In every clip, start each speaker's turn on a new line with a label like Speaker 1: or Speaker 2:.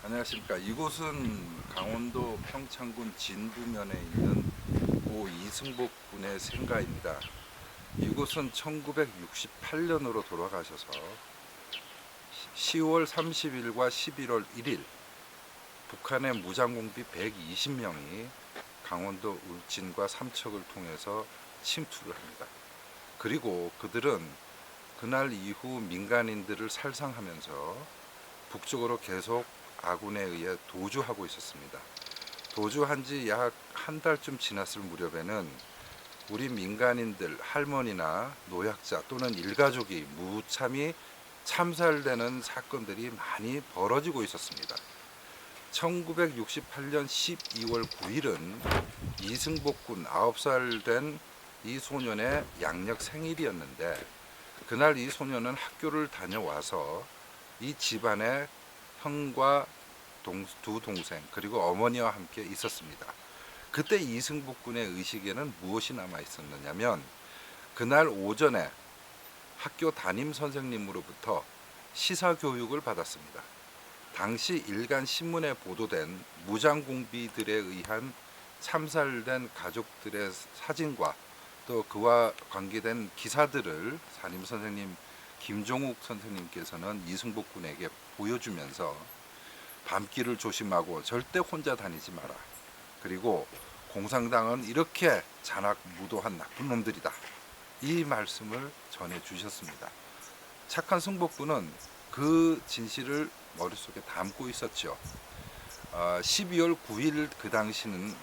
Speaker 1: 안녕하십니까. 이곳은 강원도 평창군 진부면에 있는 고 이승복 군의 생가입니다. 이곳은 1968년으로 돌아가셔서 10월 30일과 11월 1일 북한의 무장공비 120명이 강원도 울진과 삼척을 통해서 침투를 합니다. 그리고 그들은 그날 이후 민간인들을 살상하면서 북쪽으로 계속 아군에 의해 도주하고 있었습니다. 도주한 지 약 한 달쯤 지났을 무렵에는 우리 민간인들, 할머니나 노약자 또는 일가족이 무참히 참살되는 사건들이 많이 벌어지고 있었습니다. 1968년 12월 9일은 이승복 군 9살 된 이 소년의 양력 생일이었는데 그날 이 소년은 학교를 다녀와서 이 집안에 형과 두 동생 그리고 어머니와 함께 있었습니다. 그때 이승복 군의 의식에는 무엇이 남아 있었느냐면 그날 오전에 학교 담임 선생님으로부터 시사 교육을 받았습니다. 당시 일간 신문에 보도된 무장공비들에 의한 참살된 가족들의 사진과 또 그와 관계된 기사들을 담임 선생님 김종욱 선생님께서는 이승복 군에게 보여주면서 밤길을 조심하고 절대 혼자 다니지 마라. 그리고 공산당은 이렇게 잔악무도한 나쁜 놈들이다. 이 말씀을 전해주셨습니다. 착한 승복군은 그 진실을 머릿속에 담고 있었죠. 12월 9일 그 당시는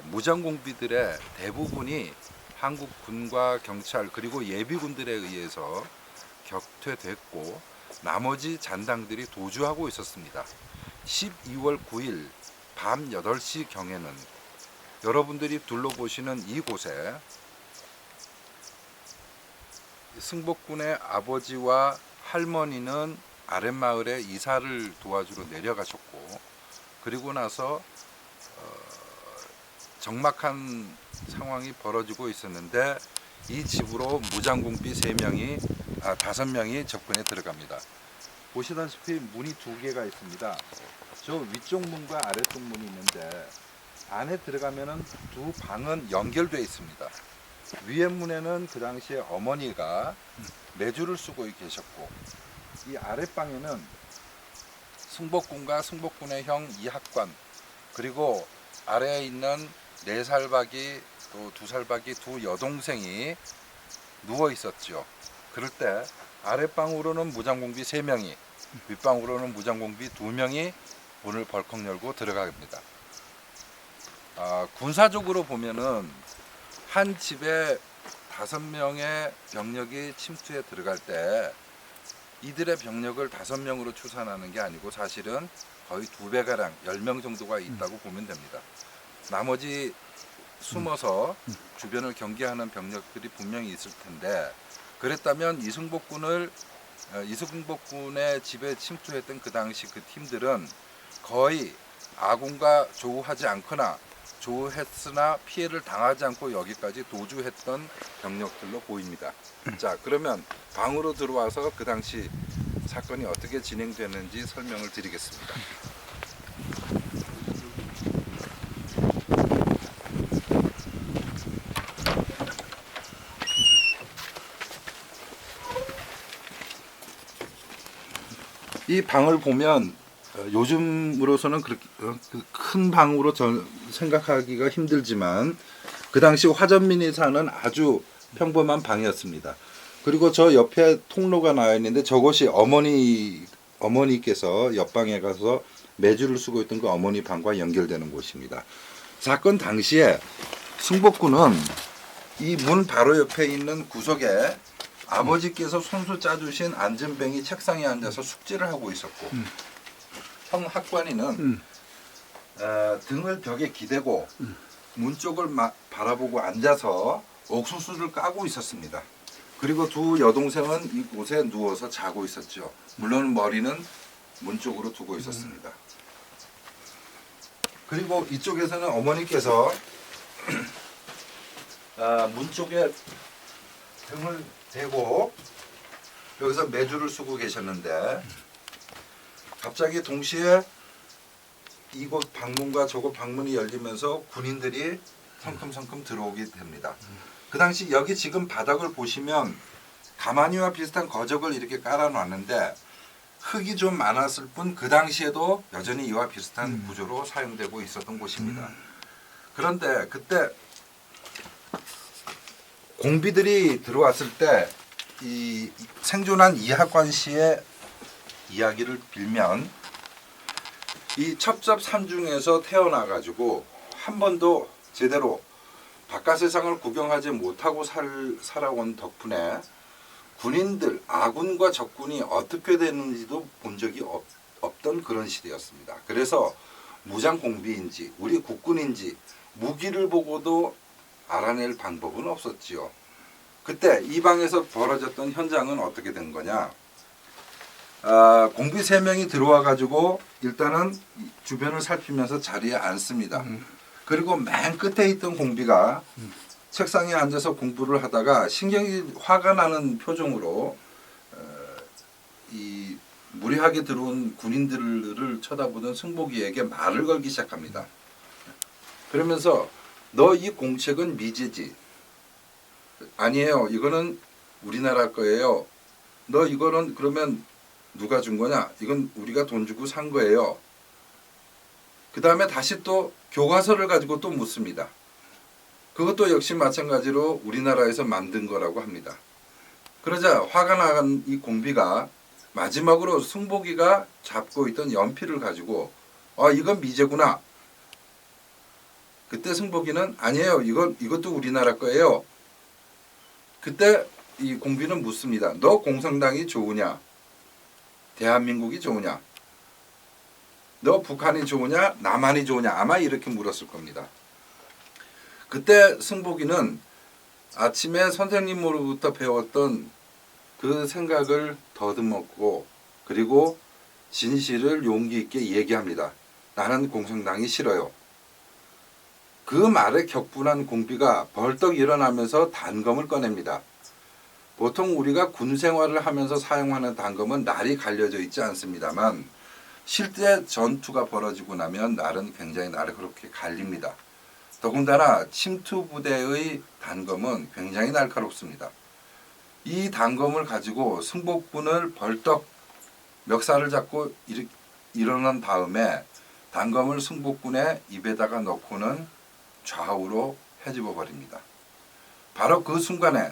Speaker 1: 무장공비들의 대부분이 한국 군과 경찰 그리고 예비군들에 의해서 격퇴됐고 나머지 잔당들이 도주하고 있었습니다. 12월 9일 밤 8시 경에는 여러분들이 둘러보시는 이곳에 승복군의 아버지와 할머니는 아랫마을에 이사를 도와주러 내려가셨고 그리고 나서 적막한 상황이 벌어지고 있었는데 이 집으로 무장공비 5명이 접근해 들어갑니다. 보시다시피 문이 두 개가 있습니다. 저 위쪽 문과 아래쪽 문이 있는데 안에 들어가면은 두 방은 연결되어 있습니다. 위에 문에는 그 당시에 어머니가 매주를 쓰고 계셨고 이 아랫방에는 승복군과 승복군의 형 이학관 그리고 아래에 있는 4살박이 또 2살박이 두 여동생이 누워 있었죠. 그럴 때 아랫방으로는 무장공비 3명이 윗방으로는 무장공비 2명이 문을 벌컥 열고 들어갑니다. 군사적으로 보면은 한 집에 5명의 병력이 침투해 들어갈 때 이들의 병력을 5명으로 추산하는 게 아니고 사실은 거의 2배가량 10명 정도가 있다고 보면 됩니다. 나머지 숨어서 주변을 경계하는 병력들이 분명히 있을 텐데 그랬다면 이승복군의 집에 침투했던 그 당시 그 팀들은 거의 아군과 조우하지 않거나 조우했으나 피해를 당하지 않고 여기까지 도주했던 병력들로 보입니다. 자, 그러면 방으로 들어와서 그 당시 사건이 어떻게 진행됐는지 설명을 드리겠습니다. 이 방을 보면 요즘으로서는 그렇게 큰 방으로 생각하기가 힘들지만 그 당시 화전민이 사는 아주 평범한 방이었습니다. 그리고 저 옆에 통로가 나와 있는데 저것이 어머니께서 옆방에 가서 매주를 쓰고 있던 그 어머니 방과 연결되는 곳입니다. 사건 당시에 승복군은 이 문 바로 옆에 있는 구석에 아버지께서 손수 짜주신 안전뱅이 책상에 앉아서 숙제를 하고 있었고 형 학관이는 등을 벽에 기대고 문 쪽을 바라보고 앉아서 옥수수를 까고 있었습니다. 그리고 두 여동생은 이곳에 누워서 자고 있었죠. 물론 머리는 문 쪽으로 두고 있었습니다. 그리고 이쪽에서는 어머니께서 문 쪽에 등을 대고 여기서 매주를 쓰고 계셨는데 갑자기 동시에 이곳 방문과 저곳 방문이 열리면서 군인들이 성큼성큼 들어오게 됩니다. 그 당시 여기 지금 바닥을 보시면 가마니와 비슷한 거적을 이렇게 깔아놨는데 흙이 좀 많았을 뿐 그 당시에도 여전히 이와 비슷한 구조로 사용되고 있었던 곳입니다. 그런데 그때 공비들이 들어왔을 때 이 생존한 이학관 씨의 이야기를 빌면 이 첩첩산중에서 태어나가지고 한 번도 제대로 바깥 세상을 구경하지 못하고 살아온 덕분에 군인들, 아군과 적군이 어떻게 되는지도 본 적이 없던 그런 시대였습니다. 그래서 무장 공비인지 우리 국군인지 무기를 보고도 알아낼 방법은 없었지요. 그때 이 방에서 벌어졌던 현장은 어떻게 된 거냐? 공비 3명이 들어와 가지고 일단은 주변을 살피면서 자리에 앉습니다. 그리고 맨 끝에 있던 공비가 책상에 앉아서 공부를 하다가 신경이 화가 나는 표정으로 이 무리하게 들어온 군인들을 쳐다보던 승복이에게 말을 걸기 시작합니다. 그러면서 너 이 공책은 미제지? 아니에요. 이거는 우리나라 거예요. 너 이거는 그러면 누가 준 거냐? 이건 우리가 돈 주고 산 거예요. 그 다음에 다시 또 교과서를 가지고 또 묻습니다. 그것도 역시 마찬가지로 우리나라에서 만든 거라고 합니다. 그러자 화가 나간 이 공비가 마지막으로 승복이가 잡고 있던 연필을 가지고 이건 미제구나. 그때 승복이는 아니에요. 이것도 우리나라 거예요. 그때 이 공비는 묻습니다. 너 공산당이 좋으냐? 대한민국이 좋으냐? 너 북한이 좋으냐? 남한이 좋으냐? 아마 이렇게 물었을 겁니다. 그때 승복이는 아침에 선생님으로부터 배웠던 그 생각을 더듬었고 그리고 진실을 용기 있게 얘기합니다. 나는 공산당이 싫어요. 그 말에 격분한 공비가 벌떡 일어나면서 단검을 꺼냅니다. 보통 우리가 군 생활을 하면서 사용하는 단검은 날이 갈려져 있지 않습니다만 실제 전투가 벌어지고 나면 날은 굉장히 날이 그렇게 갈립니다. 더군다나 침투 부대의 단검은 굉장히 날카롭습니다. 이 단검을 가지고 승복군을 벌떡 멱살을 잡고 일어난 다음에 단검을 승복군의 입에다가 넣고는 좌우로 헤집어 버립니다. 바로 그 순간에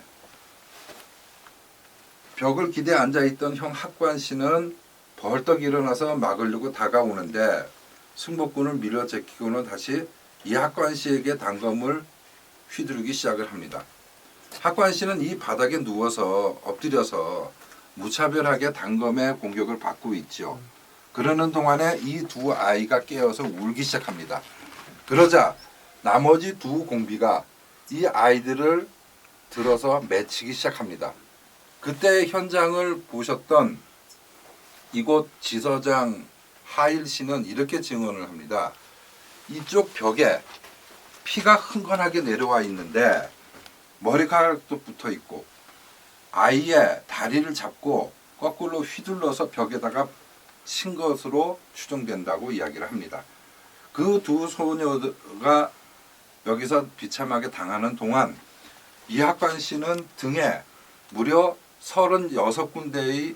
Speaker 1: 벽을 기대 앉아있던 형 학관 씨는 벌떡 일어나서 막으려고 다가오는데 승복군을 밀어 제끼고는 다시 이 학관 씨에게 단검을 휘두르기 시작을 합니다. 학관 씨는 이 바닥에 누워서 엎드려서 무차별하게 단검의 공격을 받고 있죠. 그러는 동안에 이 두 아이가 깨어서 울기 시작합니다. 그러자 나머지 두 공비가 이 아이들을 들어서 매치기 시작합니다. 그때 현장을 보셨던 이곳 지서장 하일 씨는 이렇게 증언을 합니다. 이쪽 벽에 피가 흥건하게 내려와 있는데 머리카락도 붙어 있고 아이의 다리를 잡고 거꾸로 휘둘러서 벽에다가 친 것으로 추정된다고 이야기를 합니다. 그 두 소녀가 여기서 비참하게 당하는 동안 이학관 씨는 등에 무려 36군데의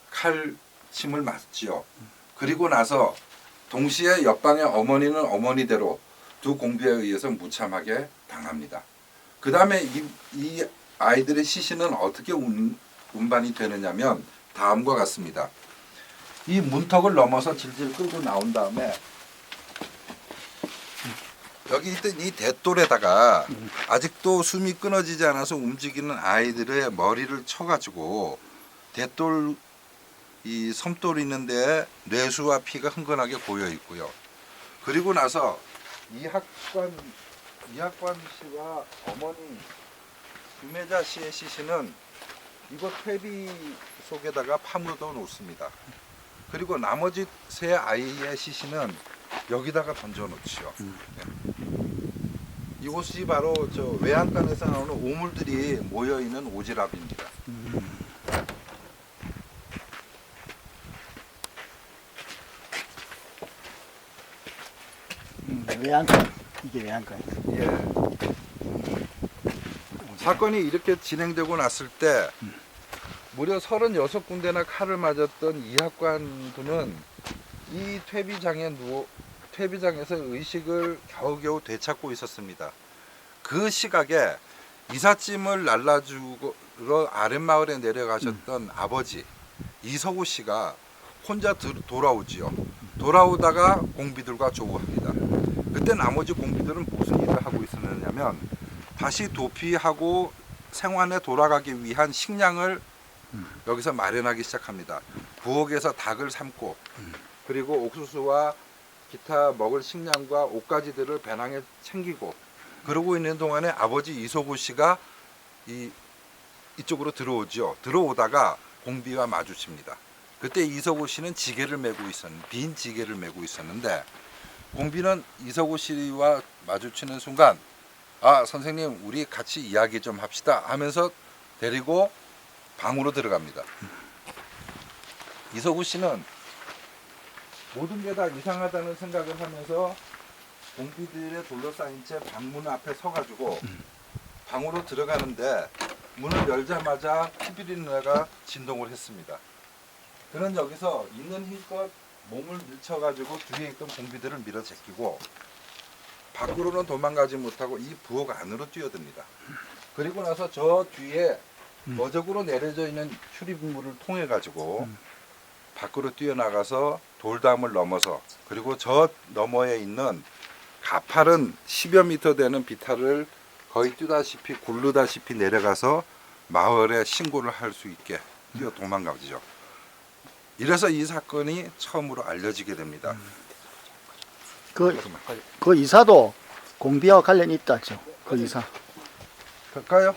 Speaker 1: 칼침을 맞지요. 그리고 나서 동시에 옆방의 어머니는 어머니대로 두 공비에 의해서 무참하게 당합니다. 그 다음에 이 아이들의 시신은 어떻게 운반이 되느냐면 다음과 같습니다. 이 문턱을 넘어서 질질 끌고 나온 다음에 여기 있던 이 대돌에다가 아직도 숨이 끊어지지 않아서 움직이는 아이들의 머리를 쳐가지고 대돌 이 섬돌 있는데 뇌수와 피가 흥건하게 고여 있고요. 그리고 나서 이학관 씨와 어머니 유매자 씨의 시신은 이곳 퇴비 속에다가 파묻어 놓습니다. 그리고 나머지 세 아이의 시신은 여기다가 던져 놓지요. 이곳이 바로 저 외양간에서 나오는 오물들이 모여 있는 오지랖입니다.
Speaker 2: 외양간. 이게 외양간.
Speaker 1: 예. 사건이 이렇게 진행되고 났을 때 무려 36군데나 칼을 맞았던 이학관두는 이 퇴비장에서 의식을 겨우겨우 되찾고 있었습니다. 그 시각에 이삿짐을 날라주고 아랫마을에 내려가셨던 아버지 이석우 씨가 혼자 돌아오지요. 돌아오다가 공비들과 조우합니다. 그때 나머지 공비들은 무슨 일을 하고 있었느냐면 다시 도피하고 생환에 돌아가기 위한 식량을 여기서 마련하기 시작합니다. 부엌에서 닭을 삶고 그리고 옥수수와 기타 먹을 식량과 옷가지들을 배낭에 챙기고 그러고 있는 동안에 아버지 이소구 씨가 이쪽으로 들어오죠. 들어오다가 공비와 마주칩니다. 그때 이소구 씨는 빈 지게를 메고 있었는데 공비는 이소구 씨와 마주치는 순간 아 선생님 우리 같이 이야기 좀 합시다 하면서 데리고 방으로 들어갑니다. 이소구 씨는 모든 게 다 이상하다는 생각을 하면서 공비들에 둘러싸인 채 방문 앞에 서가지고 방으로 들어가는데 문을 열자마자 피비린내가 진동을 했습니다. 그는 여기서 있는 힘껏 몸을 밀쳐가지고 뒤에 있던 공비들을 밀어제끼고 밖으로는 도망가지 못하고 이 부엌 안으로 뛰어듭니다. 그리고 나서 저 뒤에 어적으로 내려져 있는 출입문을 통해 가지고 밖으로 뛰어나가서 돌담을 넘어서 그리고 저 너머에 있는 가파른 10여 미터 되는 비탈을 거의 뛰다시피 굴르다시피 내려가서 마을에 신고를 할 수 있게 뛰어 도망가죠. 이래서 이 사건이 처음으로 알려지게 됩니다.
Speaker 2: 그 이사도 공비와 관련이 있다죠. 그 이사.
Speaker 1: 갈까요?